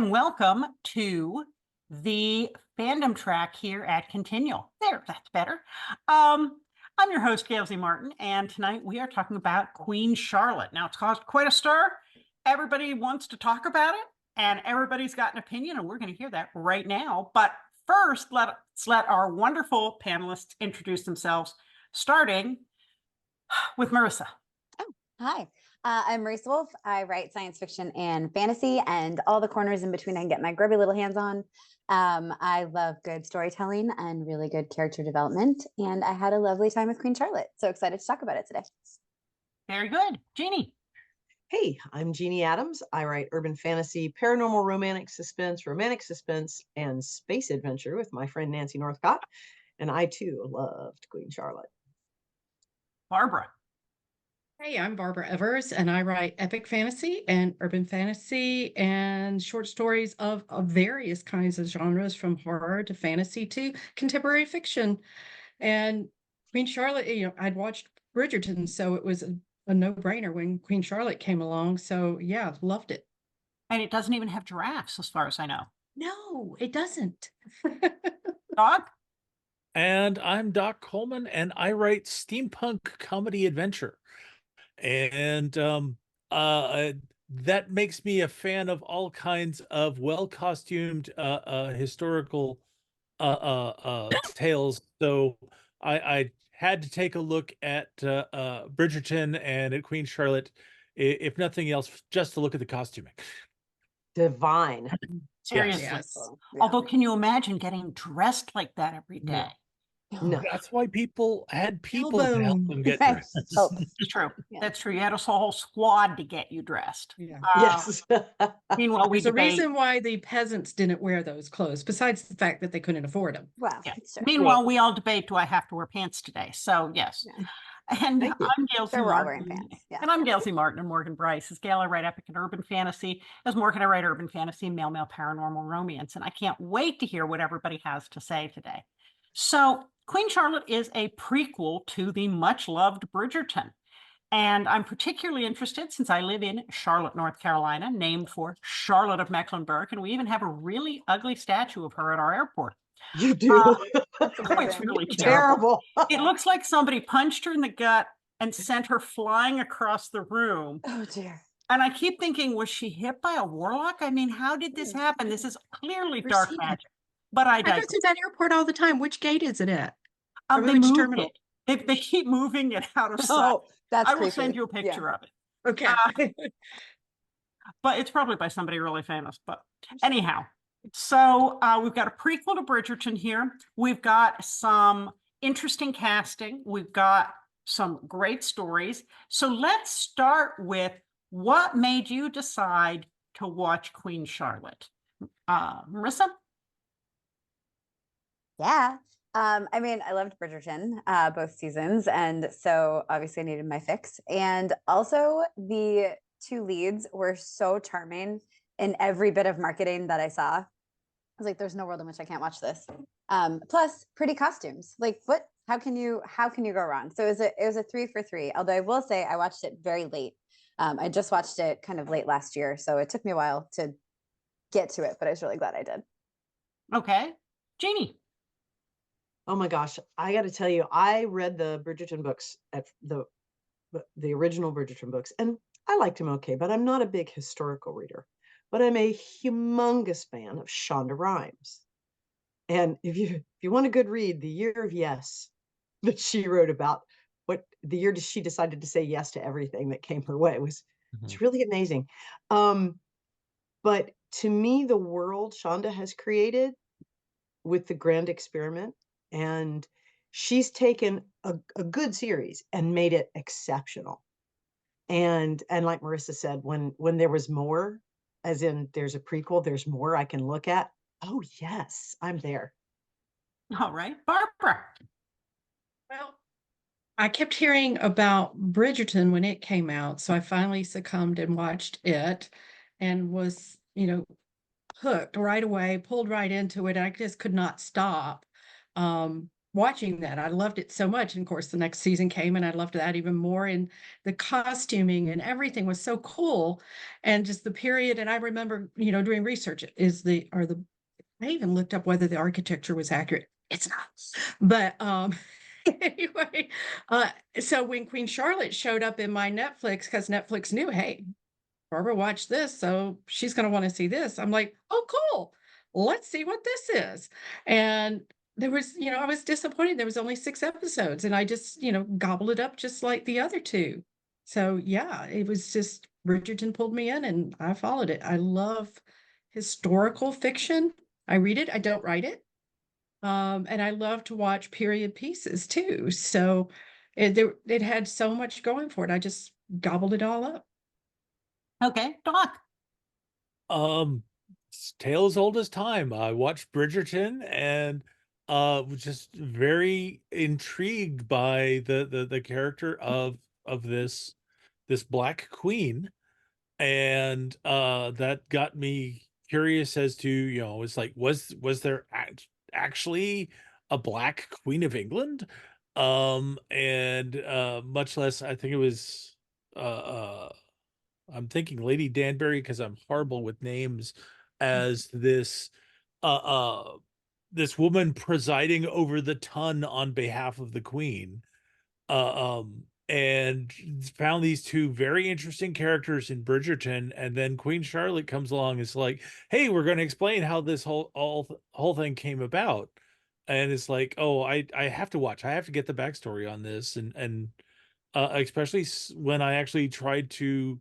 and welcome to the fandom track here at Continual. There, that's better. I'm your host, Gail Martin, and tonight we are talking about Queen Charlotte. Now, it's caused quite a stir. Everybody wants to talk about it, and everybody's got an opinion, and we're going to hear that right now. But first, let's let our wonderful panelists introduce themselves, starting with Marissa. Oh, hi. I'm Marissa Wolf. I write science fiction and fantasy and all the corners in between I can get my grubby little hands on. I love good storytelling and really good character development. And I had a lovely time with Queen Charlotte. So excited to talk about it today. Very good. Jeannie. Hey, I'm Jeanne Adams. I write urban fantasy, paranormal romantic suspense, and space adventure with my friend Nancy Northcott. And I too loved Queen Charlotte. Barbara. Hey, I'm Barbara Evers, and I write epic fantasy and urban fantasy and short stories of various kinds of genres, from horror to fantasy to contemporary fiction. And Queen Charlotte, I'd watched Bridgerton, so it was a no-brainer when Queen Charlotte came along. So yeah, loved it. And it doesn't even have giraffes, as far as I know. No, it doesn't. Doc? And I'm Doc Coleman, and I write steampunk comedy adventure. And that makes me a fan of all kinds of well-costumed historical tales. So I had to take a look at Bridgerton and at Queen Charlotte, if nothing else, just to look at the costuming. Divine. Seriously. Yes. Yeah. Although, can you imagine getting dressed like that every day? No. That's why people had people to help them get Right. dressed. Oh, It's true. Yeah. That's true. You had a whole squad to get you dressed. Yeah. Yes. Meanwhile, we There's a debate. reason why the peasants didn't wear those clothes, besides the fact that they couldn't afford them. wow. Yeah. It's true. Meanwhile, we all debate, do I have to wear pants today? So, yes. Yeah. And Thank you. I'm Gail Sure, we're all wearing Martin. pants. Yeah. And I'm Gail Martin and Morgan Bryce. As Gail, I write epic and urban fantasy. As Morgan, I write urban fantasy, male paranormal romance. And I can't wait to hear what everybody has to say today. So, Queen Charlotte is a prequel to the much-loved Bridgerton. And I'm particularly interested since I live in Charlotte, North Carolina, named for Charlotte of Mecklenburg. And we even have a really ugly statue of her at our airport. You do. That's Oh, it's amazing. really terrible. Terrible. It looks like somebody punched her in the gut and sent her flying across the room. Oh, dear. And I keep thinking, was she hit by a warlock? I mean, how did this happen? This is clearly Never dark seen it. magic. But I I go digress. to that airport all the time. Which gate is it at? Or They which moved terminal? it. They keep moving it out of sight. Oh, that's I will creepy. send you a Yeah. picture of it. Okay. But it's probably by somebody really famous. But anyhow, so we've got a prequel to Bridgerton here. We've got some interesting casting. We've got some great stories. So let's start with what made you decide to watch Queen Charlotte? Marissa? Yeah. I mean, I loved Bridgerton, both seasons. And so obviously I needed my fix. And also the two leads were so charming in every bit of marketing that I saw. I was like, there's no world in which I can't watch this. Plus pretty costumes. Like how can you go wrong? So it was a 3 for 3. Although I will say I watched it very late. I just watched it kind of late last year. So it took me a while to get to it, but I was really glad I did. Okay. Jeannie? Oh my gosh. I got to tell you, I read the Bridgerton books at the original Bridgerton books, and I liked them okay, but I'm not a big historical reader. But I'm a humongous fan of Shonda Rhimes. And if you want a good read, The Year of Yes, that she wrote about the year she decided to say yes to everything that came her way it's really amazing. But to me, the world Shonda has created with the Grand Experiment, and she's taken a good series and made it exceptional. And like Marissa said, when there was more, as in there's a prequel, there's more I can look at. Oh yes, I'm there. All right. Barbara? Well, I kept hearing about Bridgerton when it came out, so I finally succumbed and watched it and was, hooked right away, pulled right into it. I just could not stop. watching that. I loved it so much. And of course, the next season came and I loved that even more. And the costuming and everything was so cool. And just the period. And I remember, doing research I even looked up whether the architecture was accurate. It's not. But anyway, uh, so when Queen Charlotte showed up in my Netflix, because Netflix knew, hey, Barbara watched this, so she's going to want to see this. I'm like, oh, cool. Let's see what this is. And there was, I was disappointed. There was only 6 episodes, and I just, gobbled it up just like the other two. So yeah, it was just Bridgerton pulled me in, and I followed it. I love historical fiction. I read it. I don't write it. And I love to watch period pieces too. So it had so much going for it. I just gobbled it all up. Okay, Doc. It's tale as old as time. I watched Bridgerton and was just very intrigued by the character of this Black Queen. And that got me curious as to, it's like, was there actually a Black Queen of England? And much less, I think it was I'm thinking Lady Danbury, because I'm horrible with names, as uh this woman presiding over the ton on behalf of the Queen. And found these two very interesting characters in Bridgerton, and then Queen Charlotte comes along and is like, hey, we're going to explain how this whole thing came about. And it's like, oh, I have to watch, I have to get the backstory on this. And especially when I actually tried to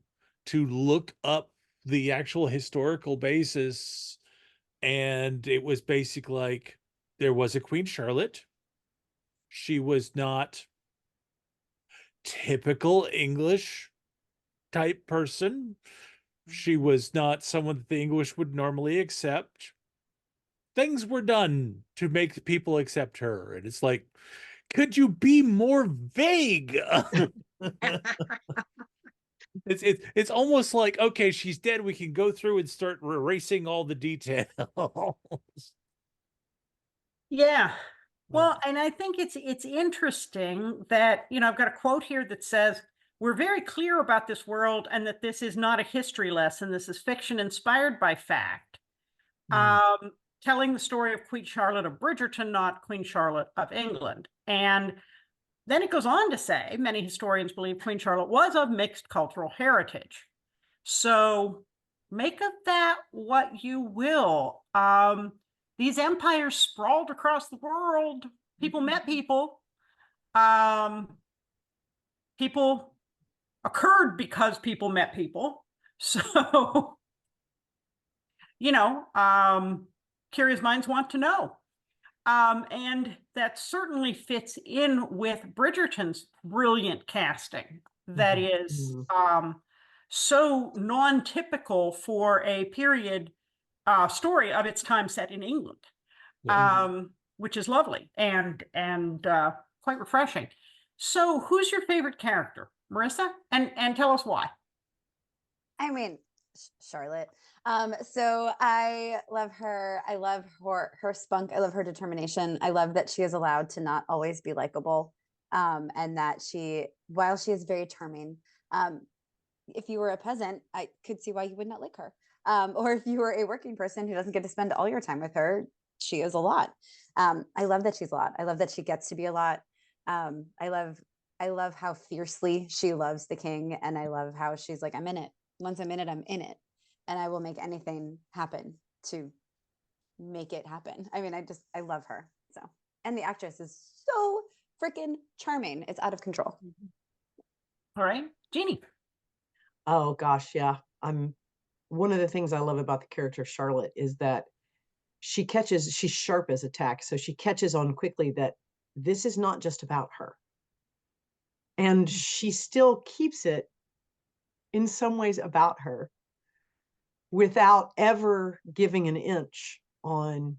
look up the actual historical basis, and it was basically like, there was a Queen Charlotte. She was not typical English type person. She was not someone that the English would normally accept. Things were done to make people accept her. And it's like, could you be more vague? It's almost like, okay, she's dead. We can go through and start erasing all the details. Yeah. Well, and I think it's interesting that, I've got a quote here that says, we're very clear about this world and that this is not a history lesson. This is fiction inspired by fact. Telling the story of Queen Charlotte of Bridgerton, not Queen Charlotte of England. And then it goes on to say, many historians believe Queen Charlotte was of mixed cultural heritage. So make of that what you will. These empires sprawled across the world. People met people. People occurred because people met people. So, curious minds want to know. And that certainly fits in with Bridgerton's brilliant casting. That is so non-typical for a period story of its time set in England, which is lovely and quite refreshing. So who's your favorite character, Marissa? And tell us why. I mean, Charlotte. So I love her. I love her spunk. I love her determination. I love that she is allowed to not always be likable. And that while she is very charming, if you were a peasant, I could see why you would not like her. Or if you were a working person who doesn't get to spend all your time with her, she is a lot. I love that she's a lot. I love that she gets to be a lot. I love how fiercely she loves the king, and I love how she's like, I'm in it. Once I'm in it, I'm in it, and I will make anything happen to make it happen. I mean, I love her. So, and the actress is so freaking charming. It's out of control. All right, Jeannie. Oh gosh, yeah. One of the things I love about the character Charlotte is that she's sharp as a tack. So she catches on quickly that this is not just about her. And she still keeps it in some ways about her without ever giving an inch on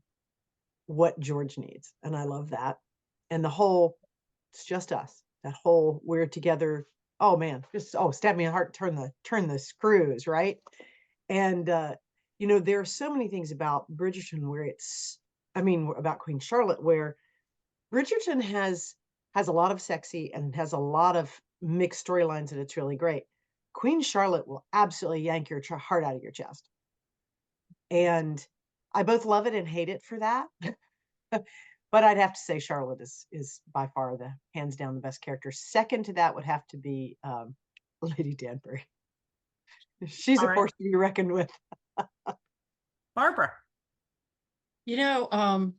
what George needs. And I love that. And it's just us, that whole, we're together. Oh man, stab me in the heart, turn the screws, right? And there are so many things about Bridgerton about Queen Charlotte, where Bridgerton has a lot of sexy and has a lot of mixed storylines, and it's really great. Queen Charlotte will absolutely yank your heart out of your chest. And I both love it and hate it for that. But I'd have to say Charlotte is by far the hands down the best character. Second to that would have to be Lady Danbury. She's All a right. force to be reckoned with. Barbara. I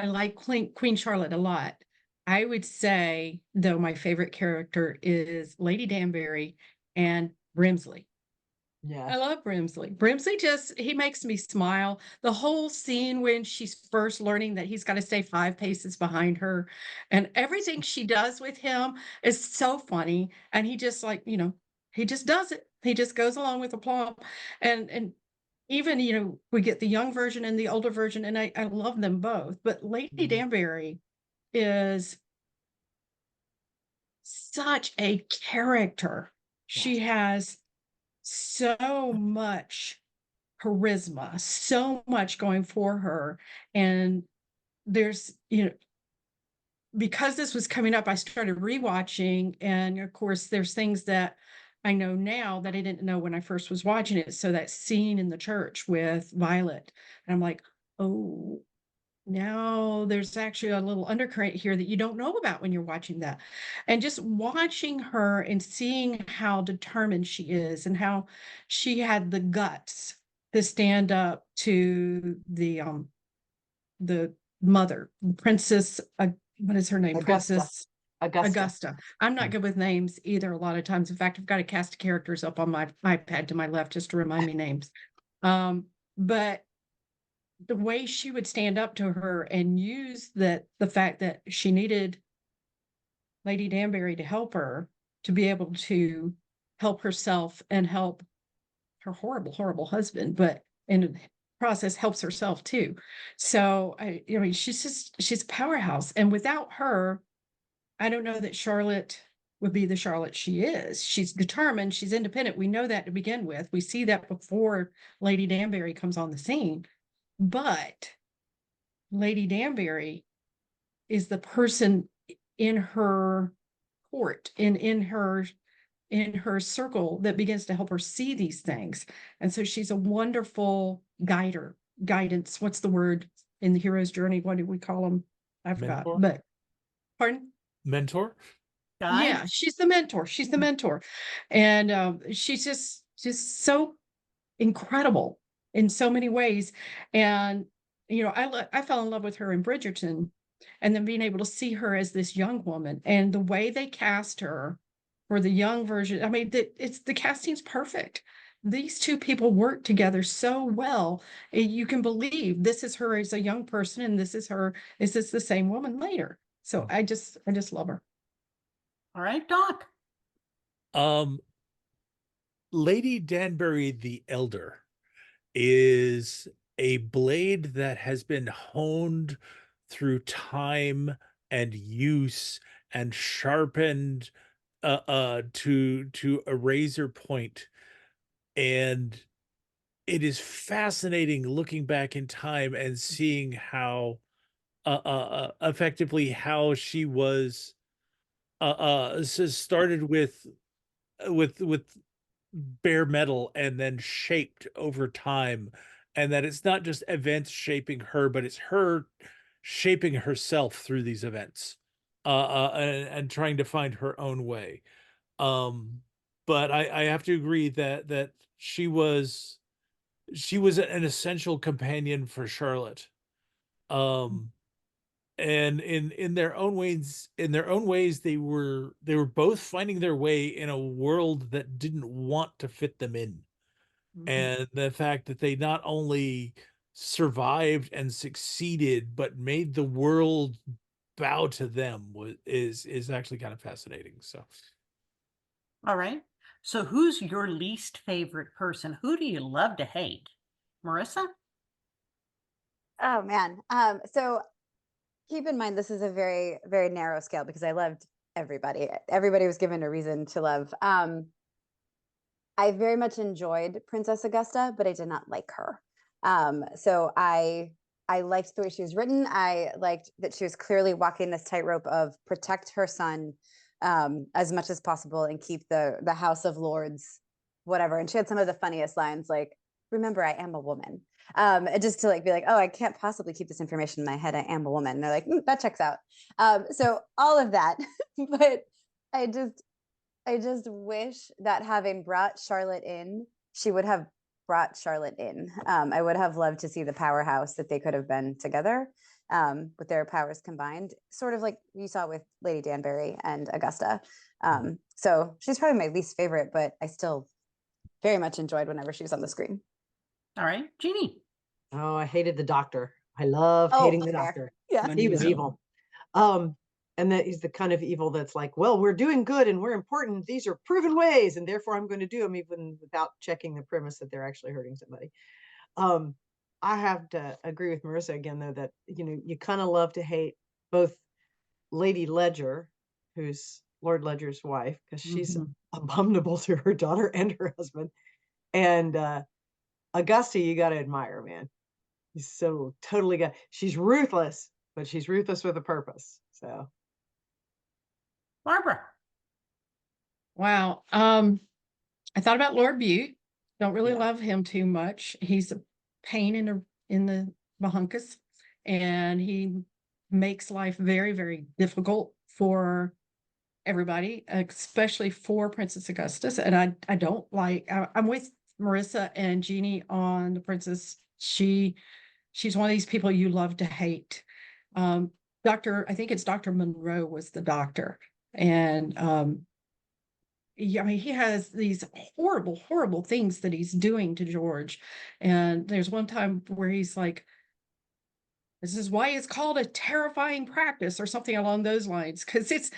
like Queen Charlotte a lot. I would say, though, my favorite character is Lady Danbury and Brimsley. Yeah. I love Brimsley. Brimsley he makes me smile. The whole scene when she's first learning that he's got to stay 5 paces behind her, and everything she does with him is so funny. And he just he just does it. He just goes along with the plot. And even, we get the young version and the older version, and I love them both. But Lady Danbury is such a character. She has so much charisma, so much going for her. And there's, because this was coming up, I started rewatching. And of course, there's things that I know now that I didn't know when I first was watching it. So that scene in the church with Violet, and I'm like, oh, now there's actually a little undercurrent here that you don't know about when you're watching that. And just watching her and seeing how determined she is and how she had the guts to stand up to the mother, Princess, what is her name? Augusta. Princess Augusta. I'm not good with names either a lot of times. In fact, I've got a cast of characters up on my iPad to my left just to remind me names. But the way she would stand up to her and use the fact that she needed Lady Danbury to help her to be able to help herself and help her horrible, horrible husband, but in the process helps herself too. So she's a powerhouse. And without her, I don't know that Charlotte would be the Charlotte she is. She's determined, she's independent. We know that to begin with. We see that before Lady Danbury comes on the scene. But Lady Danbury is the person in her court, in her circle, that begins to help her see these things. And so she's a wonderful guidance. What's the word in the hero's journey? What do we call them? I forgot. Mentor? But pardon? Mentor? Guide. Yeah, she's the mentor. She's the mentor. And she's just so incredible in so many ways. And I fell in love with her in Bridgerton, and then being able to see her as this young woman and the way they cast her for the young version. I mean, the casting's perfect. These two people work together so well. You can believe this is her as a young person, and this is the same woman later. So I just love her. All right, Doc. Lady Danbury the Elder is a blade that has been honed through time and use and sharpened to a razor point. And it is fascinating looking back in time and seeing how effectively how she was started with bare metal and then shaped over time, and that it's not just events shaping her, but it's her shaping herself through these events, and trying to find her own way. But I have to agree that she was an essential companion for Charlotte. And in their own ways, they were both finding their way in a world that didn't want to fit them in. And the fact that they not only survived and succeeded, but made the world bow to them is actually kind of fascinating. So, All right. So who's your least favorite person? Who do you love to hate? Marissa? Oh man. So keep in mind this is a very, very narrow scale because I loved everybody. Everybody was given a reason to love. I very much enjoyed Princess Augusta, but I did not like her. So I I liked the way she was written. I liked that she was clearly walking this tightrope of protect her son as much as possible and keep the House of Lords, whatever. And she had some of the funniest lines, like, "Remember, I am a woman." And just to like be like, "Oh, I can't possibly keep this information in my head. I am a woman." And they're like, "That checks out." So all of that, but I just wish that having brought Charlotte in, she would have brought Charlotte in. I would have loved to see the powerhouse that they could have been together with their powers combined, sort of like you saw with Lady Danbury and Augusta. So she's probably my least favorite, but I still very much enjoyed whenever she was on the screen. All right, Jeannie. Oh, I hated the doctor. I love Oh, hating the fair. doctor. Yeah. He was evil. And that he's the kind of evil that's like, well, we're doing good and we're important. These are proven ways, and therefore I'm going to do them even without checking the premise that they're actually hurting somebody. I have to agree with Marissa again, though, that you kind of love to hate both Lady Ledger, who's Lord Ledger's wife, because she's abominable to her daughter and her husband, and Augusta, you got to admire, man. He's so totally got. She's ruthless, but she's ruthless with a purpose. So. Barbara. Wow. I thought about Lord Bute. Don't really Yeah. love him too much. He's a pain in the bahunkus, and he makes life very, very difficult for everybody, especially for Princess Augustus. And I don't like. I'm with Marissa and Jeannie on the princess. She's one of these people you love to hate. I think it's Dr. Monroe was the doctor, and yeah, I mean, he has these horrible, horrible things that he's doing to George. And there's one time where he's like, "This is why it's called a terrifying practice," or something along those lines, because it's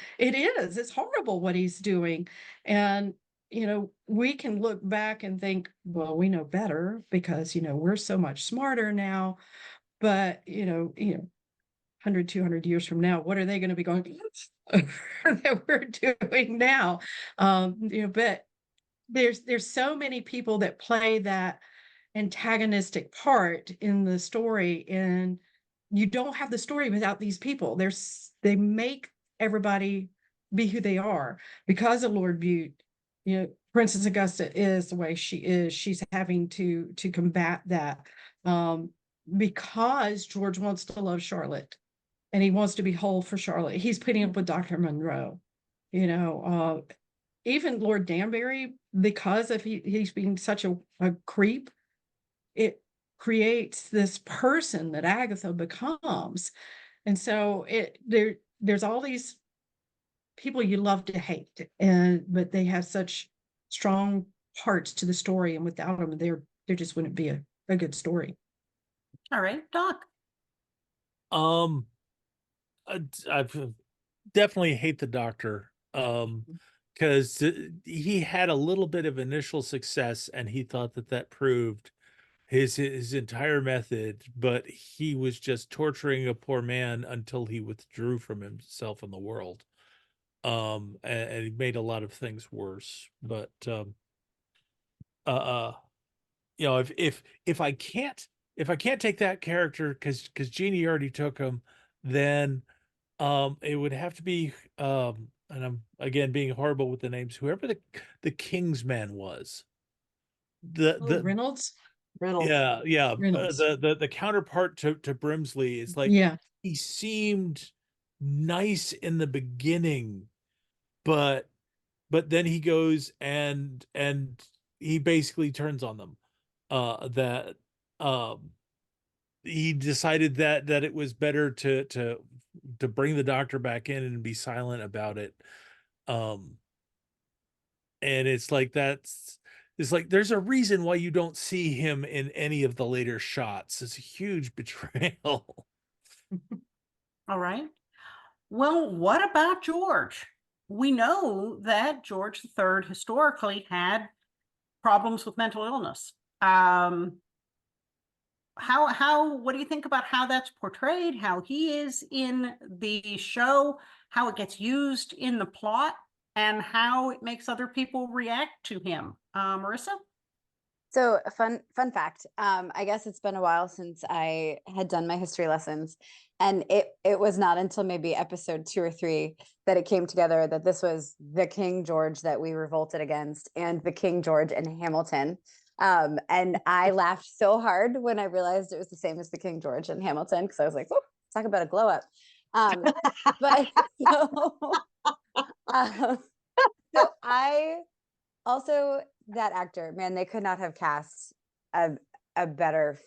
horrible what he's doing. And we can look back and think, well, we know better because we're so much smarter now. But 100, 200 years from now, what are they going to be going that we're doing now? But there's so many people that play that antagonistic part in the story, and you don't have the story without these people. They make everybody be who they are because of Lord Bute. Princess Augusta is the way she is. She's having to combat that because George wants to love Charlotte and he wants to be whole for Charlotte. He's putting up with Dr. Monroe. Even Lord Danbury, because of he's being such a creep, it creates this person that Agatha becomes. And so there's all these people you love to hate, but they have such strong parts to the story, and without them, there just wouldn't be a good story. All right, Doc. I definitely hate the doctor. Because he had a little bit of initial success and he thought that proved his entire method, but he was just torturing a poor man until he withdrew from himself in the world. And he made a lot of things worse. But if I can't take that character because Jeannie already took him, then it would have to be and I'm again being horrible with the names, whoever the Kingsman was. Reynolds. Yeah. Reynolds. The counterpart to Brimsley is like, Yeah. he seemed nice in the beginning, but then he goes and he basically turns on them. That he decided that it was better to bring the doctor back in and be silent about it. And it's like there's a reason why you don't see him in any of the later shots. It's a huge betrayal. All right. Well, what about George? We know that George III historically had problems with mental illness. What do you think about how that's portrayed, how he is in the show, how it gets used in the plot, and how it makes other people react to him? Marissa? So a fun fact. I guess it's been a while since I had done my history lessons, and it was not until maybe episode 2 or 3 that it came together that this was the King George that we revolted against, and the King George in Hamilton. And I laughed so hard when I realized it was the same as the King George in Hamilton, because I was like, "Oh, talk about a glow up." But so, um, so I also, that actor, man, they could not have cast a better,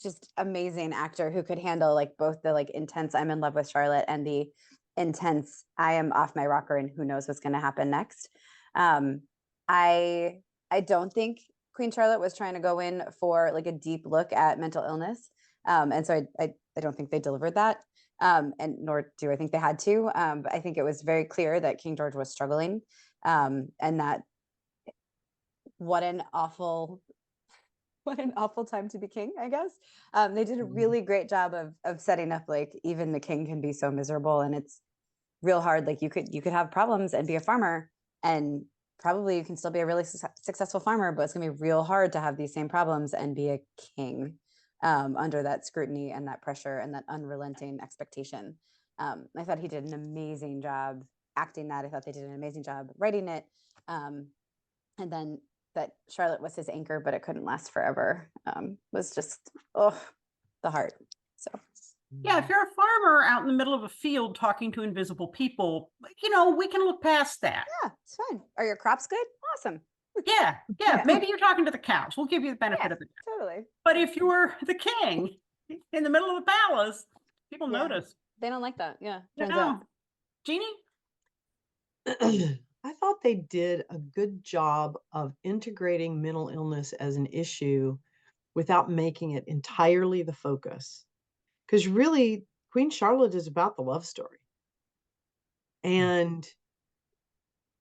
just amazing actor who could handle like both the like intense I'm in love with Charlotte and the intense I am off my rocker and who knows what's going to happen next. Um, I I don't think Queen Charlotte was trying to go in for like a deep look at mental illness, and so I don't think they delivered that, and nor do I think they had to. But I think it was very clear that King George was struggling, and that what an awful time to be king, I guess. They did a really great job of setting up like even the king can be so miserable, and it's real hard. Like you could have problems and be a farmer, and probably you can still be a really successful farmer, but it's gonna be real hard to have these same problems and be a king, under that scrutiny and that pressure and that unrelenting expectation. I thought he did an amazing job acting that. I thought they did an amazing job writing it. And then that Charlotte was his anchor, but it couldn't last forever, was just, oh, the heart. So Yeah, if you're a farmer out in the middle of a field talking to invisible people, we can look past that. yeah, it's fine. Are your crops good? Awesome. Yeah, Yeah. maybe you're talking to the cows. We'll give you the benefit Yeah, of the doubt. totally. But if you were the king in the middle of the palace, people Yeah. notice. They don't like that. Yeah. You Turns know. out. Jeannie? I thought they did a good job of integrating mental illness as an issue without making it entirely the focus. Because really, Queen Charlotte is about the love story. And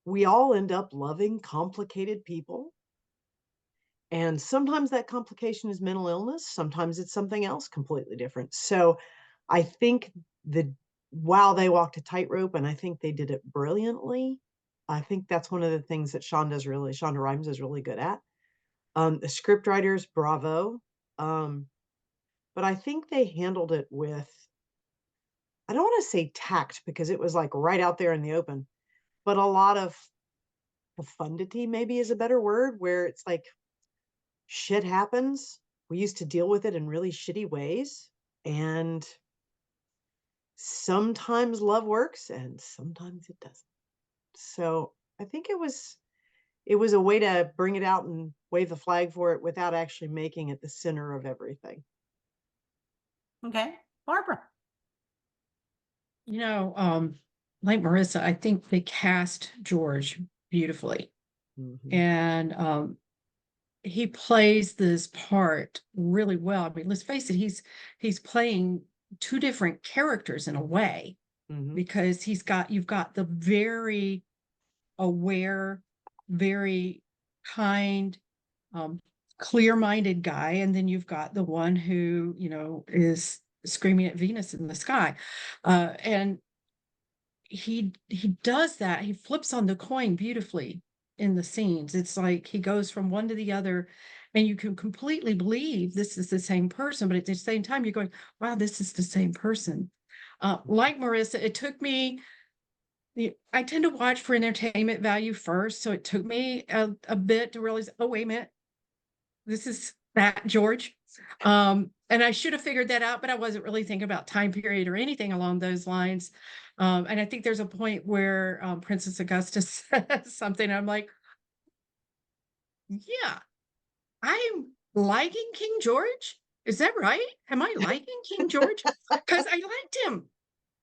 we all end up loving complicated people. And sometimes that complication is mental illness, sometimes it's something else completely different. So I think while they walked a tightrope, and I think they did it brilliantly, I think that's one of the things that Shonda Rhimes is really good at. The script writers, bravo. But I think they handled it with, I don't want to say tact because it was like right out there in the open, but a lot of profundity maybe is a better word, where it's like shit happens. We used to deal with it in really shitty ways. And sometimes love works and sometimes it doesn't. So I think it was a way to bring it out and wave the flag for it without actually making it the center of everything. Okay. Barbara? Like Marissa, I think they cast George beautifully. Mhm. And he plays this part really well. I mean, let's face it, he's playing two different characters in a way, Mhm. because you've got the very aware, very kind, clear-minded guy, and then you've got the one who, is screaming at Venus in the sky. And he does that. He flips on the coin beautifully in the scenes. It's like he goes from one to the other, and you can completely believe this is the same person, but at the same time you're going, wow, this is the same person. Like Marissa, it took me, I tend to watch for entertainment value first, so it took me a bit to realize, oh, wait a minute, this is that George. And I should have figured that out, but I wasn't really thinking about time period or anything along those lines. And I think there's a point where Princess Augusta says something. I'm like, yeah, I'm liking King George. Is that right? Am I liking King George? Because I liked him.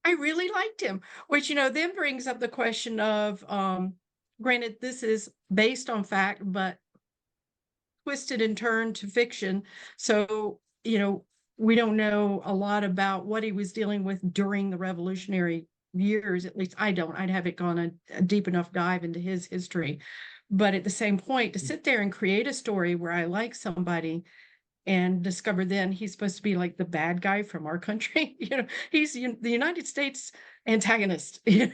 I really liked him, which, then brings up the question of, granted, this is based on fact, but twisted and turned to fiction. So, we don't know a lot about what he was dealing with during the Revolutionary years. At least I don't. I'd haven't gone a deep enough dive into his history. But at the same point, to sit there and create a story where I like somebody and discover then he's supposed to be like the bad guy from our country, he's the United States antagonist, and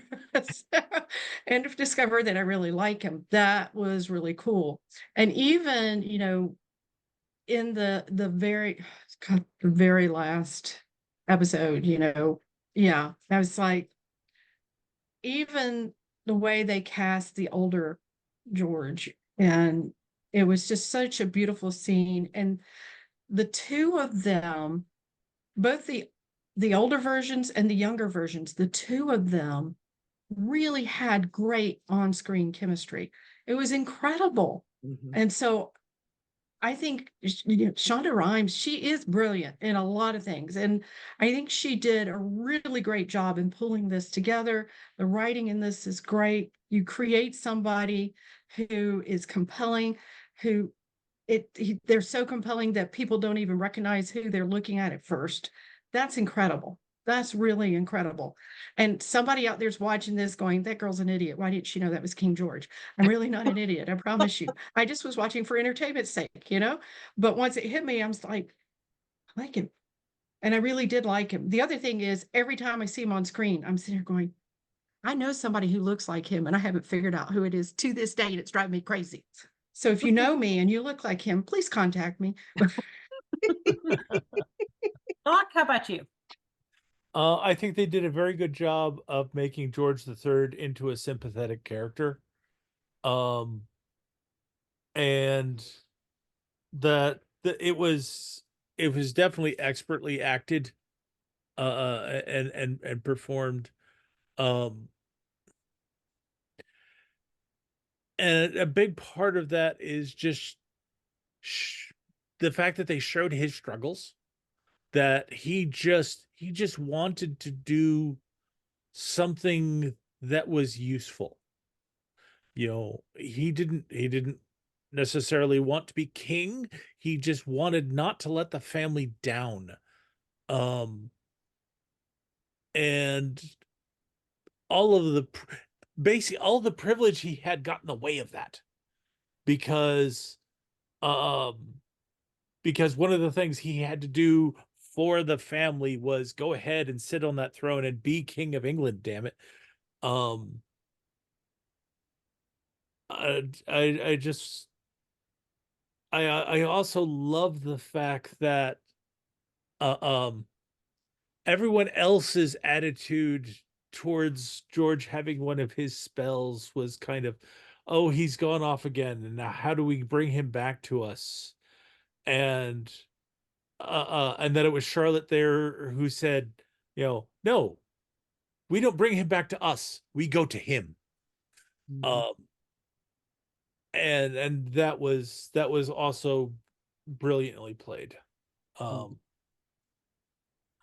discover that I really like him. That was really cool. And even, in the very God, the very last episode, yeah, I was like, even the way they cast the older George, and it was just such a beautiful scene. And the two of them, both the older versions and the younger versions, the two of them really had great on-screen chemistry. It was incredible. Mhm. And so I think Shonda Rhimes, she is brilliant in a lot of things. And I think she did a really great job in pulling this together. The writing in this is great. You create somebody who is compelling, who they're so compelling that people don't even recognize who they're looking at first. That's incredible. That's really incredible. And somebody out there's watching this going, that girl's an idiot. Why didn't she know that was King George? I'm really not an idiot. I promise you. I just was watching for entertainment's sake. But once it hit me, I was like, I like him. And I really did like him. The other thing is, every time I see him on screen, I'm sitting here going, I know somebody who looks like him, and I haven't figured out who it is to this day, and it's driving me crazy. So if you know me and you look like him, please contact me. Doc, how about you? I think they did a very good job of making George III into a sympathetic character. And it was definitely expertly acted, and performed. Um, and a big part of that is just the fact that they showed his struggles, that he just wanted to do something that was useful. He didn't necessarily want to be king. He just wanted not to let the family down. And all of the basically all the privilege he had got in the way of that, because one of the things he had to do for the family was go ahead and sit on that throne and be king of England, damn it. I just I also love the fact that everyone else's attitude towards George having one of his spells was kind of, oh, he's gone off again, and now how do we bring him back to us? And that it was Charlotte there who said, no, we don't bring him back to us, we go to him. Mhm. And that was also brilliantly played.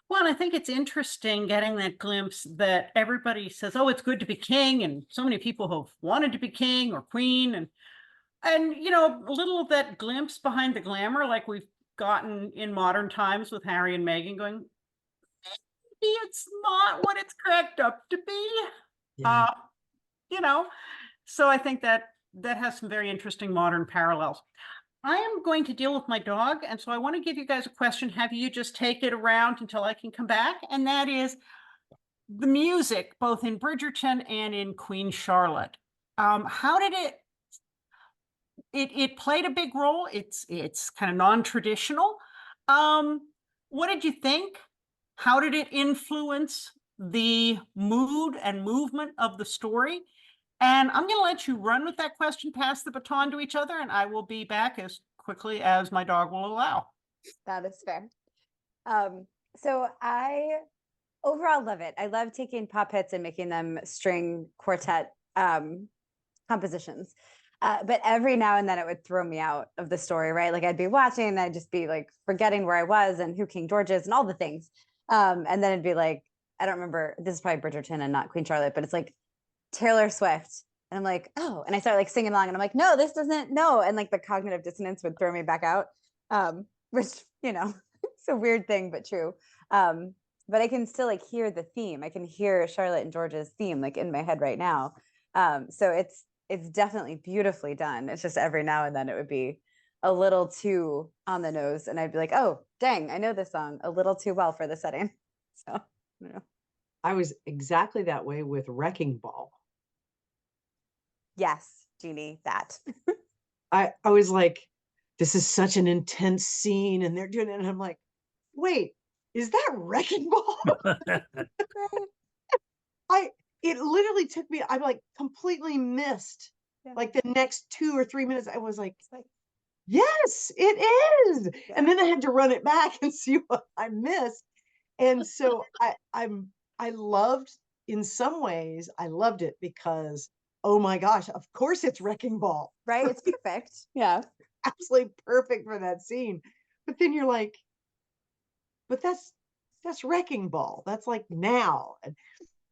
Well, and I think it's interesting getting that glimpse that everybody says, oh, it's good to be king. And so many people have wanted to be king or queen. And a little of that glimpse behind the glamour, like we've gotten in modern times with Harry and Meghan, going, maybe it's not what it's cracked up to be. Yeah. So I think that has some very interesting modern parallels. I am going to deal with my dog, and so I want to give you guys a question. Have you just take it around until I can come back? And that is the music, both in Bridgerton and in Queen Charlotte. How did it played a big role? It's kind of non-traditional. What did you think? How did it influence the mood and movement of the story? And I'm going to let you run with that question, pass the baton to each other, and I will be back as quickly as my dog will allow. That is fair. So I overall love it. I love taking pop hits and making them string quartet compositions. But every now and then it would throw me out of the story, right? Like I'd be watching and I'd just be like forgetting where I was and who King George is and all the things. And then it'd be like, I don't remember, this is probably Bridgerton and not Queen Charlotte, but it's like Taylor Swift. And I'm like, oh, and I start like singing along and I'm like, no, this doesn't, no. And like the cognitive dissonance would throw me back out, which, it's a weird thing, but true. But I can still like hear the theme. I can hear Charlotte and George's theme like in my head right now. So it's definitely beautifully done. It's just every now and then it would be a little too on the nose and I'd be like, oh, dang, I know this song a little too well for the setting. So, I was exactly that way with Wrecking Ball. Yes, Jeannie, that. I was like, this is such an intense scene, and they're doing it, and I'm like, wait, is that Wrecking Ball? It literally took me, I like completely missed like the next 2 or 3 minutes. I was like, yes, it is. And then I had to run it back and see what I missed. And so I loved, in some ways, I loved it because, oh my gosh, of course it's Wrecking Ball. Right? It's perfect. Yeah. Absolutely perfect for that scene. But then you're like, but that's Wrecking Ball. That's like now. And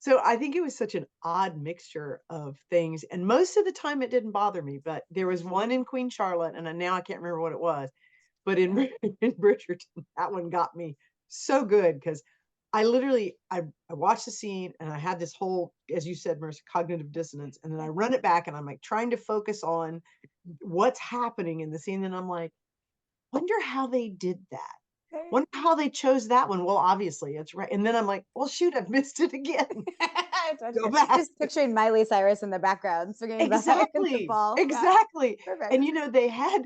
so I think it was such an odd mixture of things. And most of the time it didn't bother me, but there was one in Queen Charlotte, and now I can't remember what it was. But in Bridgerton, that one got me so good because I literally I watched the scene and I had this whole, as you said, Marissa, cognitive dissonance, and then I run it back and I'm like trying to focus on what's happening in the scene, and I'm like, wonder how they did that. Wonder how they chose that one. Well, obviously it's right. And then I'm like, well, shoot, I've missed it again. Go back. Just picturing Miley Cyrus in the background singing Exactly. ball. Exactly. Yeah. Perfect. And they had,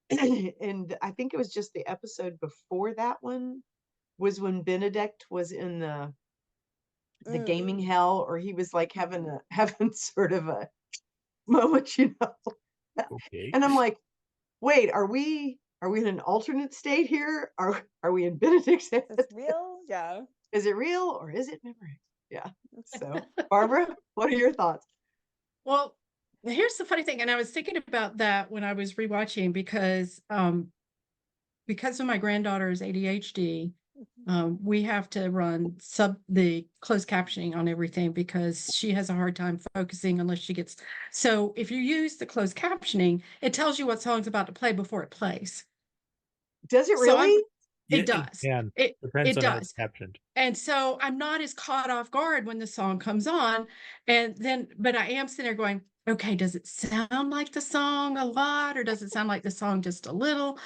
and I think it was just the episode before that one was when Benedict was in the gaming hell, or he was like having sort of a moment, Okay. And I'm like, wait, are we in an alternate state here? Are we in Benedict's head? Is it real? Yeah. Is it real or is it memory? Yeah. So, Barbara, what are your thoughts? Well, here's the funny thing, and I was thinking about that when I was rewatching because of my granddaughter's ADHD, we have to run the closed captioning on everything because she has a hard time focusing unless she gets. So if you use the closed captioning, it tells you what song's about to play before it plays. Does it So really? it does. It Depends on how does. it's captioned. And so I'm not as caught off guard when the song comes on. And then, but I am sitting there going, okay, does it sound like the song a lot, or does it sound like the song just a little?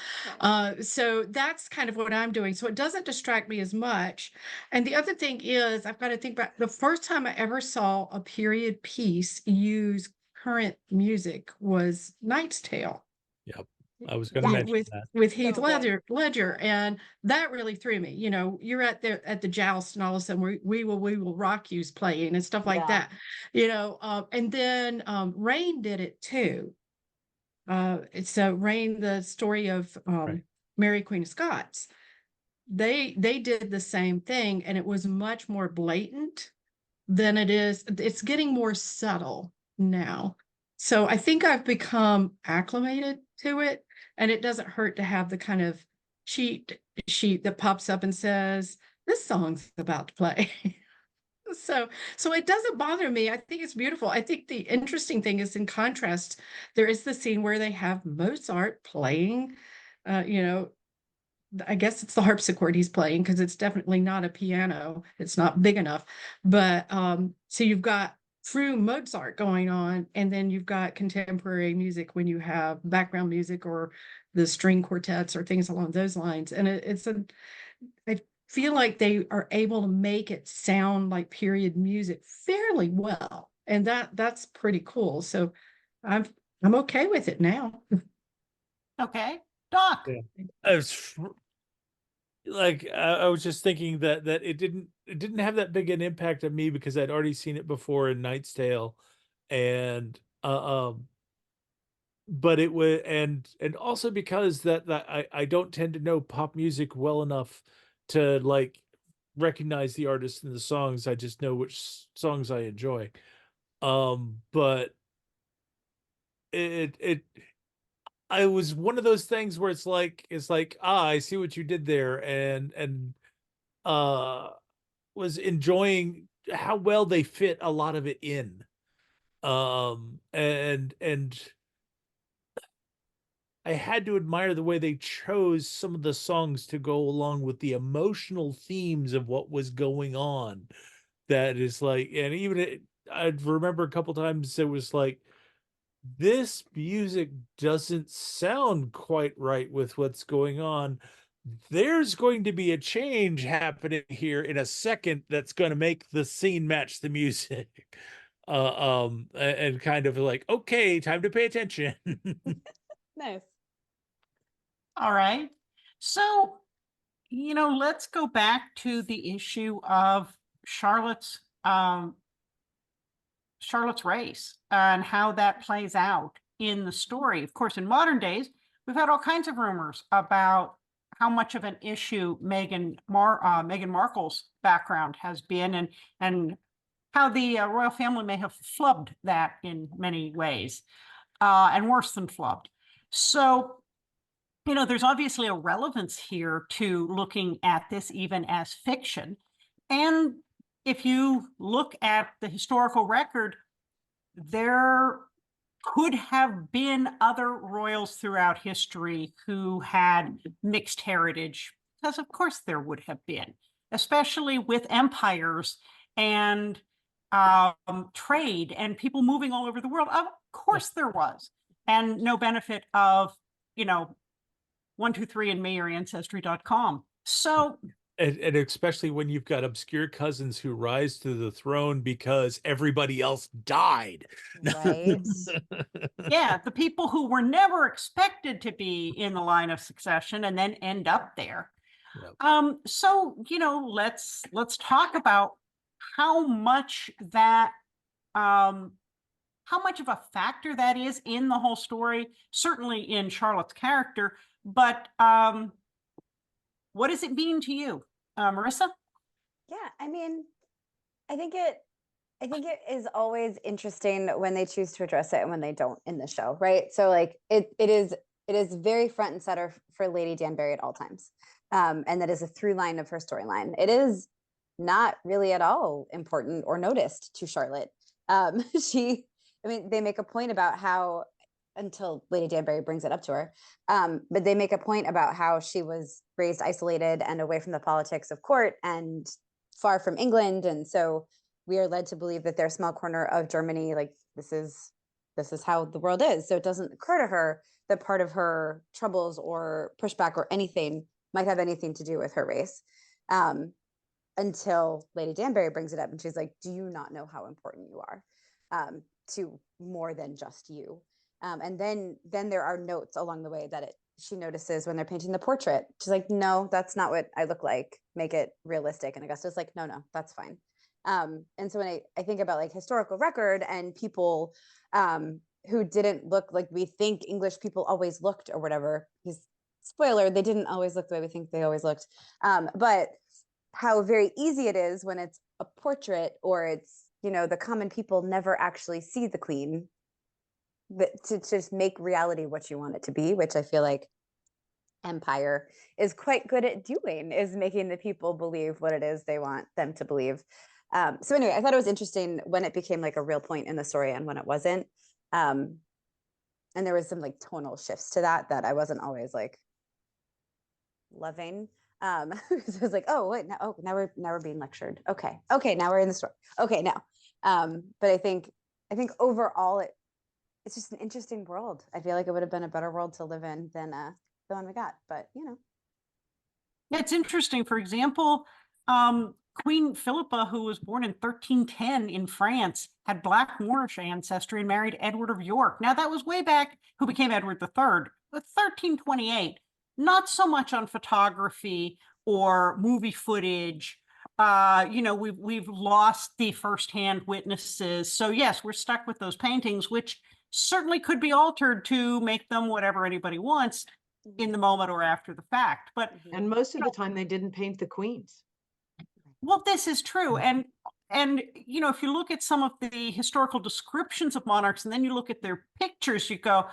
So that's kind of what I'm doing. So it doesn't distract me as much. And the other thing is, I've got to think about the first time I ever saw a period piece use current music was Knight's Tale. Yep. I was going to mention that. With Heath So Ledger, and that really threw me. You're at the joust, and all of a sudden we will rock you's playing and stuff like that. And then Rain did it too. So Rain, the story of Mary Queen of Scots, they did the same thing, and it was much more blatant than it is. It's getting more subtle now. So I think I've become acclimated to it, and it doesn't hurt to have the kind of sheet that pops up and says, this song's about to play. So it doesn't bother me. I think it's beautiful. I think the interesting thing is, in contrast, there is the scene where they have Mozart playing, I guess it's the harpsichord he's playing, because it's definitely not a piano. It's not big enough. But so you've got true Mozart going on, and then you've got contemporary music when you have background music or the string quartets or things along those lines. And I feel like they are able to make it sound like period music fairly well. And that's pretty cool. So I'm okay with it now. Okay. Doc. Yeah. I was just thinking that it didn't have that big an impact on me because I'd already seen it before in Knight's Tale, and but it was, and also because that I don't tend to know pop music well enough to like recognize the artists and the songs. I just know which songs I enjoy. But it I was one of those things where it's like, I see what you did there, and was enjoying how well they fit a lot of it in. And I had to admire the way they chose some of the songs to go along with the emotional themes of what was going on. That is like, and even I remember a couple times it was like, this music doesn't sound quite right with what's going on. There's going to be a change happening here in a second that's going to make the scene match the music. And kind of like, okay, time to pay attention. Nice. All right. So, let's go back to the issue of Charlotte's um, Charlotte's race and how that plays out in the story. Of course, in modern days, we've had all kinds of rumors about how much of an issue Meghan Markle's background has been, and how the royal family may have flubbed that in many ways, and worse than flubbed. So, there's obviously a relevance here to looking at this even as fiction. And if you look at the historical record, there could have been other royals throughout history who had mixed heritage, because of course there would have been, especially with empires and trade and people moving all over the world. Of course there was, and no benefit of, 123andMe or Ancestry.com. So And especially when you've got obscure cousins who rise to the throne because everybody else died. Right. yeah, the people who were never expected to be in the line of succession and then end up there. Yep. So, let's talk about how much that how much of a factor that is in the whole story, certainly in Charlotte's character, but what does it mean to you, Marissa? Yeah, I mean, I think it is always interesting when they choose to address it and when they don't in the show, right? So like it is very front and center for Lady Danbury at all times. And that is a through line of her storyline. It is not really at all important or noticed to Charlotte. They make a point about how, until Lady Danbury brings it up to her, but they make a point about how she was raised isolated and away from the politics of court and far from England. And so we are led to believe that their small corner of Germany, like this is how the world is. So it doesn't occur to her that part of her troubles or pushback or anything might have anything to do with her race. Until Lady Danbury brings it up and she's like, do you not know how important you are to more than just you? And then there are notes along the way that she notices when they're painting the portrait. She's like, no, that's not what I look like. Make it realistic. And Augusta's like, no, that's fine. And so when I think about like historical record and people who didn't look like we think English people always looked or whatever, because spoiler, they didn't always look the way we think they always looked. But how very easy it is when it's a portrait or it's, the common people never actually see the queen, but to just make reality what you want it to be, which I feel like Empire is quite good at doing, is making the people believe what it is they want them to believe. So anyway, I thought it was interesting when it became like a real point in the story and when it wasn't. And there was some like tonal shifts to that I wasn't always like loving. So I was like, oh wait, now we're being lectured. Okay, now we're in the story. Okay, now. But I think overall it's just an interesting world. I feel like it would have been a better world to live in than the one we got. But It's interesting. For example, Queen Philippa, who was born in 1310 in France, had Black Moorish ancestry and married Edward of York. Now that was way back, who became Edward III, but 1328. Not so much on photography or movie footage. We've lost the firsthand witnesses. So yes, we're stuck with those paintings, which certainly could be altered to make them whatever anybody wants in the moment or after the fact. But And most of the time they didn't paint the queens. well, this is true. And if you look at some of the historical descriptions of monarchs and then you look at their pictures, you go,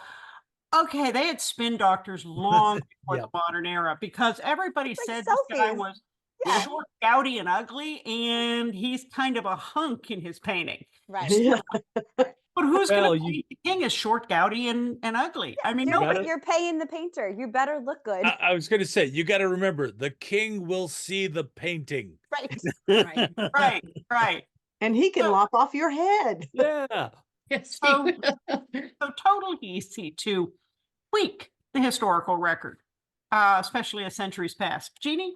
okay, they had spin doctors long before Yep. the modern era, because everybody like said this guy selfies. was Yeah. short, gouty, and ugly, and he's kind of a hunk in his painting. Right. Yeah. But who's Well, going to paint the king as short, gouty, and ugly? I mean, No, nobody. but you're paying the painter. You better look good. I was going to say, you got to remember, the king will see the painting. Right. Right. And he can lop off your head. Yeah. Yes. So totally easy to tweak the historical record, especially as centuries pass. Jeannie?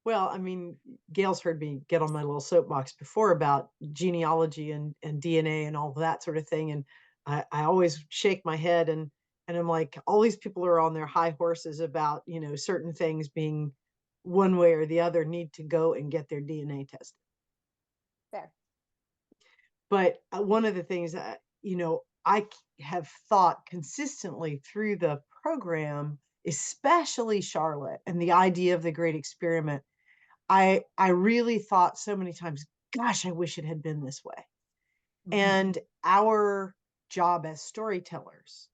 Well, I mean, Gail's heard me get on my little soapbox before about genealogy and DNA and all that sort of thing. And I always shake my head and And I'm like, all these people are on their high horses about, certain things being one way or the other, need to go and get their DNA tested. Fair. But one of the things that, I have thought consistently through the program, especially Charlotte and the idea of the great experiment, I really thought so many times, gosh, I wish it had been this way. And our job as storytellers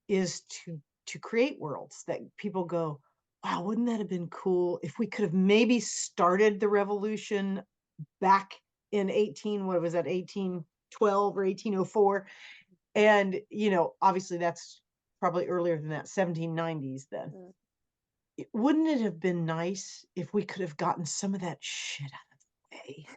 is to create worlds that people go, wow, wouldn't that have been cool if we could have maybe started the revolution back in 1812 or 1804. And, obviously that's probably earlier than that, 1790s then. Wouldn't it have been nice if we could have gotten some of that shit out of the way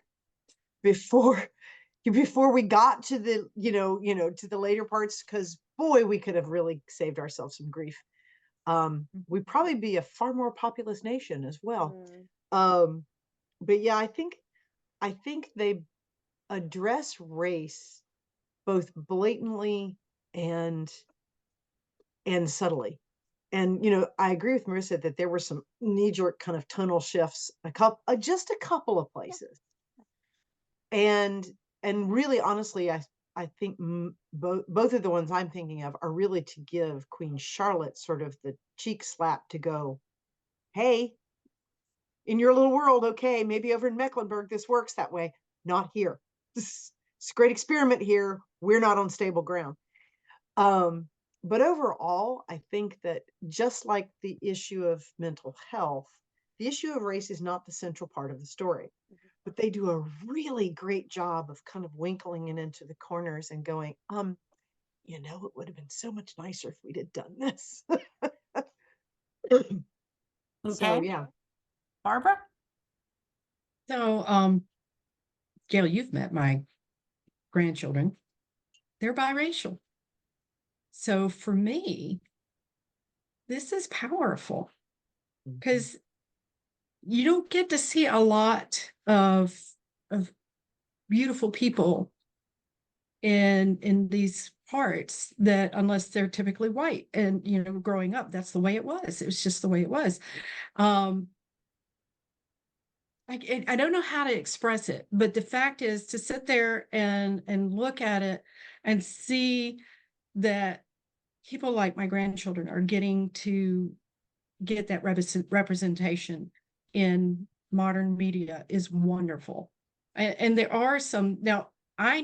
before we got to the, to the later parts? Because boy, we could have really saved ourselves some grief. We'd probably be a far more populous nation as well. But yeah, I think they address race both blatantly and subtly. And I agree with Marissa that there were some knee-jerk kind of tonal shifts, just a couple of places. And really, honestly, I think both of the ones I'm thinking of are really to give Queen Charlotte sort of the cheek slap to go, hey, in your little world, okay, maybe over in Mecklenburg this works that way, not here. It's a great experiment here. We're not on stable ground. But overall, I think that just like the issue of mental health, the issue of race is not the central part of the story. But they do a really great job of kind of winkling it into the corners and going, it would have been so much nicer if we'd had done this. Okay. So, yeah. Barbara? So, Gail, you've met my grandchildren. They're biracial. So for me, this is powerful because you don't get to see a lot of beautiful people in these parts that, unless they're typically white. And growing up, that's the way it was. It was just the way it was. I don't know how to express it, but the fact is to sit there and look at it and see that people like my grandchildren are getting to get that representation in modern media is wonderful. And there are some, now I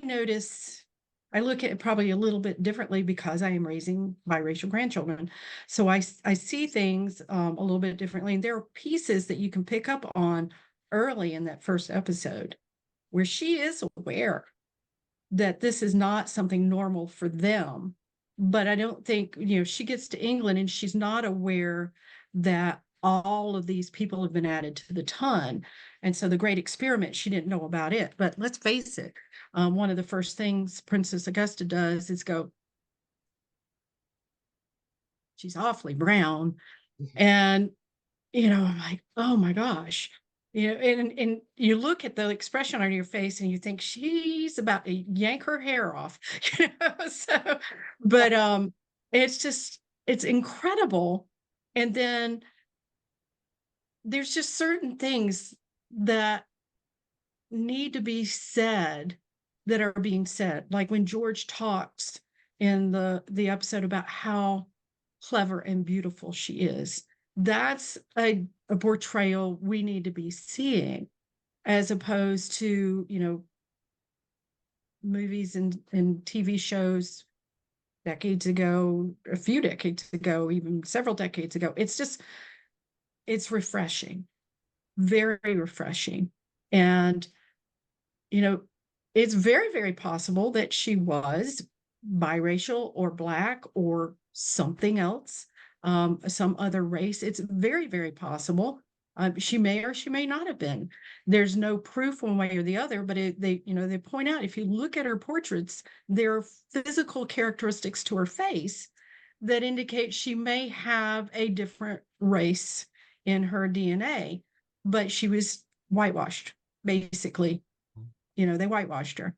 look at it probably a little bit differently because I am raising biracial grandchildren. So I see things a little bit differently. And there are pieces that you can pick up on early in that first episode where she is aware that this is not something normal for them. But I don't think, she gets to England and she's not aware that all of these people have been added to the ton. And so the great experiment, she didn't know about it. But let's face it, one of the first things Princess Augusta does is go, she's awfully brown. And, I'm like, oh my gosh. And you look at the expression on your face and you think she's about to yank her hair off, so, but it's incredible. And then there's just certain things that need to be said that are being said. Like when George talks in the episode about how clever and beautiful she is. That's a portrayal we need to be seeing, as opposed to, movies and TV shows decades ago, a few decades ago, even several decades ago. It's refreshing, very refreshing. And, it's very, very possible that she was biracial or Black or something else. Some other race. It's very, very possible. She may or she may not have been. There's no proof one way or the other, but they point out, if you look at her portraits, there are physical characteristics to her face that indicate she may have a different race in her DNA, but she was whitewashed, basically. They whitewashed her.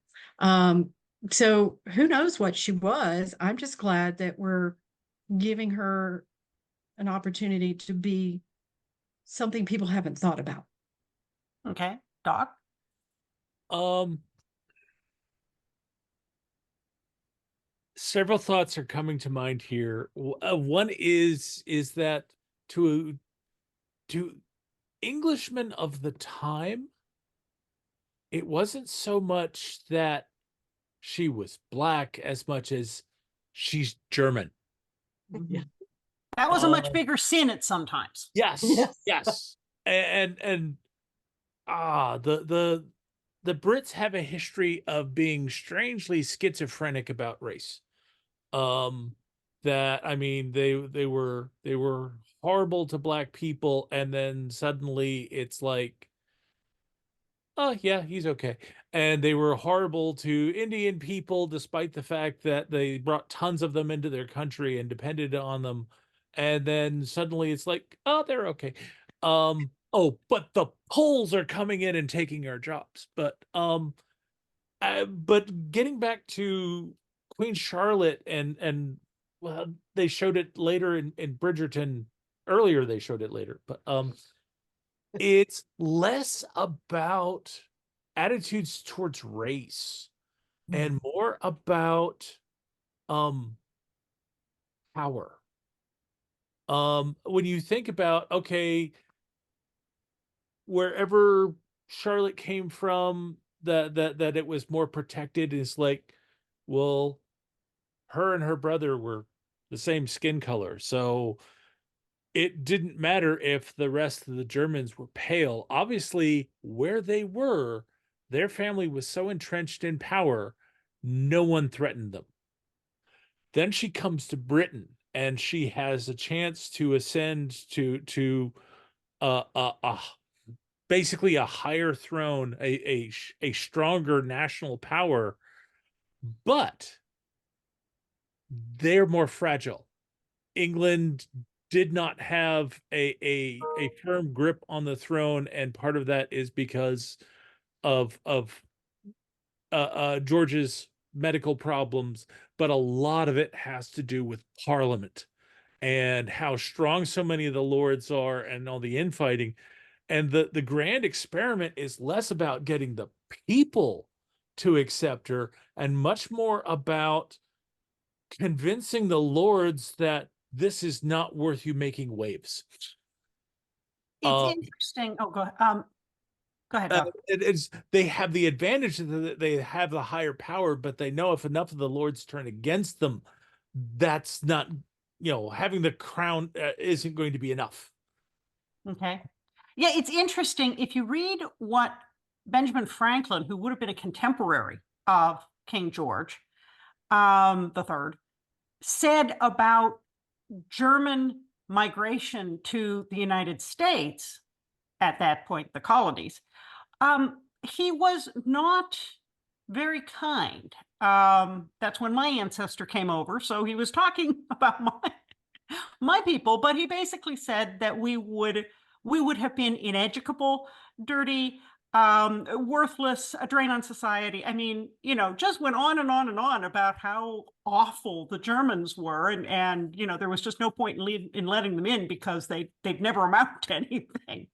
So who knows what she was? I'm just glad that we're giving her an opportunity to be something people haven't thought about. Okay, Doc. Several thoughts are coming to mind here. One is that to Englishmen of the time, it wasn't so much that she was black as much as she's German. Yeah. That was a much Um, bigger sin at sometimes. Yes, Yes. yes, and the Brits have a history of being strangely schizophrenic about race. That I mean, they were horrible to black people, and then suddenly it's like, oh yeah, he's okay. And they were horrible to Indian people, despite the fact that they brought tons of them into their country and depended on them. And then suddenly it's like, oh, they're okay. Oh, but the Poles are coming in and taking our jobs. But getting back to Queen Charlotte and well, they showed it later in Bridgerton. Earlier, they showed it later, but it's less about attitudes towards race and more about power. When you think about, okay, wherever Charlotte came from, that it was more protected, is like, well, her and her brother were the same skin color, so it didn't matter if the rest of the Germans were pale. Obviously, where they were, their family was so entrenched in power, no one threatened them. Then she comes to Britain, and she has a chance to ascend to a basically a higher throne, a stronger national power, but they're more fragile. England did not have a firm grip on the throne, and part of that is because of George's medical problems, but a lot of it has to do with Parliament and how strong so many of the lords are and all the infighting. And the grand experiment is less about getting the people to accept her and much more about convincing the lords that this is not worth you making waves. It's Um, interesting. Oh, go ahead, Doc. they have the advantage that they have the higher power, but they know if enough of the lords turn against them, that's not, having the crown isn't going to be enough. Okay. Yeah, it's interesting. If you read what Benjamin Franklin, who would have been a contemporary of King George the Third, said about German migration to the United States at that point, the colonies, he was not very kind. That's when my ancestor came over, so he was talking about my people, but he basically said that we would have been ineducable, dirty, worthless, a drain on society. I mean, just went on and on and on about how awful the Germans were, and there was just no point in letting them in because they'd never amount to anything.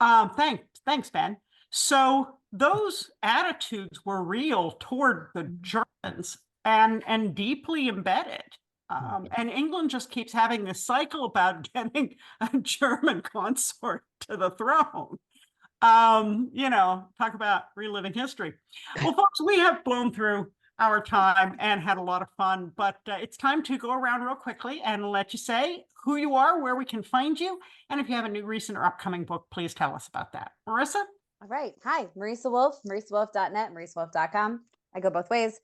Thanks, Ben. So those attitudes were real toward the Germans and deeply embedded. And England just keeps having this cycle about getting a German consort to the throne. Talk about reliving history. Well, folks, we have blown through our time and had a lot of fun, but it's time to go around real quickly and let you say who you are, where we can find you, and if you have a new, recent, or upcoming book, please tell us about that. Marissa? All right. Hi, Marissa Wolf, marissawolf.net, marissawolf.com. I go both ways.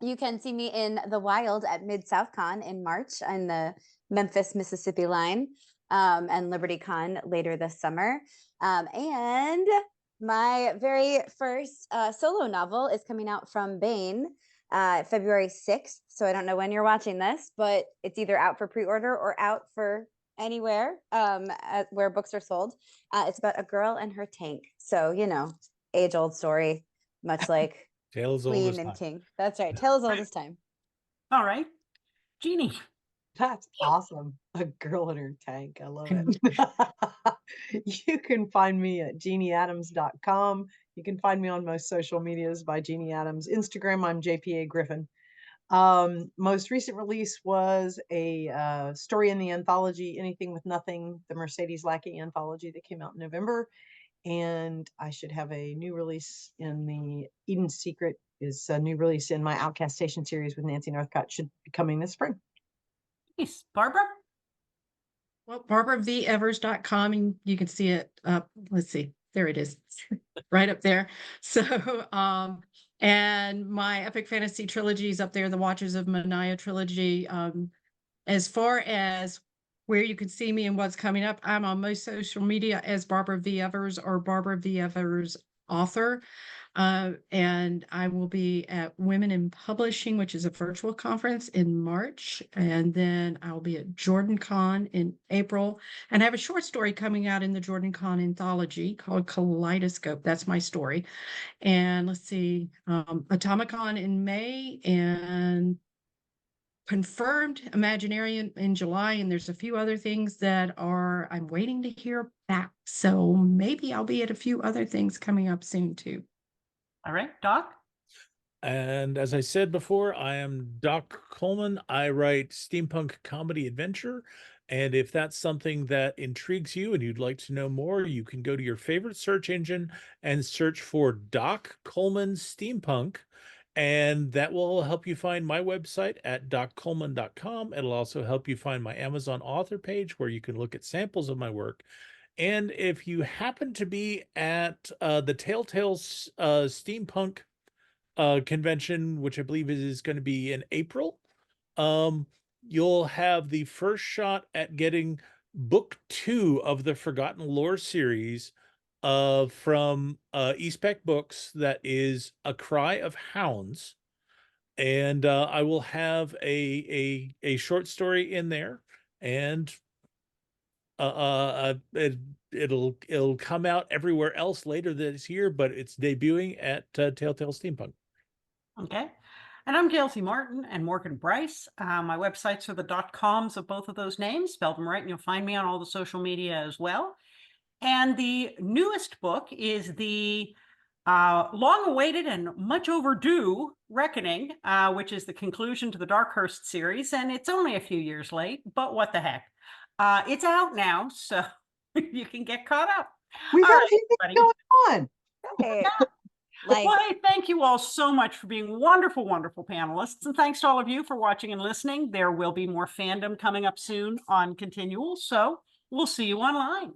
You can see me in the wild at Mid-South-Con in March on the Memphis, Mississippi line, and LibertyCon later this summer. And my very first solo novel is coming out from Baen February 6th. So I don't know when you're watching this, but it's either out for pre-order or out for anywhere where books are sold. It's about a girl and her tank. So, age-old story, much like Tale as old Queen as and time. King. That's right. Tale as old as time. All right. Jeannie? That's awesome. A girl in her tank. I love it. You can find me at jeannieadams.com. You can find me on most social medias by Jeannie Adams. Instagram, I'm JPA Griffin. Most recent release was a story in the anthology, Anything with Nothing, the Mercedes Lackey anthology that came out in November. And I should have a new release in the Eden Secret is a new release in my Outcast Station series with Nancy Northcott, should be coming this spring. Nice. Barbara? Well, barbaraevers.com, and you can see it up. Let's see, there it is, right up there. So, and my epic fantasy trilogy is up there, the Watchers of Manaya trilogy. As far as where you can see me and what's coming up, I'm on most social media as Barbara V. Evers or Barbara V. Evers author. And I will be at Women in Publishing, which is a virtual conference in March. And then I'll be at Jordan Con in April. And I have a short story coming out in the Jordan Con anthology called Kaleidoscope. That's my story. And let's see, Atomicon in May and confirmed Imaginarium in July. And there's a few other things that I'm waiting to hear back. So maybe I'll be at a few other things coming up soon too. All right, Doc? And as I said before, I am Doc Coleman. I write steampunk comedy adventure. And if that's something that intrigues you and you'd like to know more, you can go to your favorite search engine and search for Doc Coleman Steampunk. And that will help you find my website at doccoleman.com. It'll also help you find my Amazon author page where you can look at samples of my work. And if you happen to be at the Telltale Steampunk convention, which I believe is going to be in April, you'll have the first shot at getting book 2 of the Forgotten Lore series from Eastpak Books. That is A Cry of Hounds. And I will have a short story in there, and it'll come out everywhere else later this year, but it's debuting at Telltale Steampunk. Okay. And I'm Gail Martin and Morgan Bryce. My websites are the .coms of both of those names. Spell them right, and you'll find me on all the social media as well. And the newest book is the long-awaited and much overdue Reckoning, which is the conclusion to the Darkhurst series. And it's only a few years late, but what the heck. It's out now, so you can get caught up. We All got right, things everybody. going on. Right. Like, Well, hey, thank you all so much for being wonderful, wonderful panelists. And thanks to all of you for watching and listening. There will be more fandom coming up soon on Continual, so we'll see you online.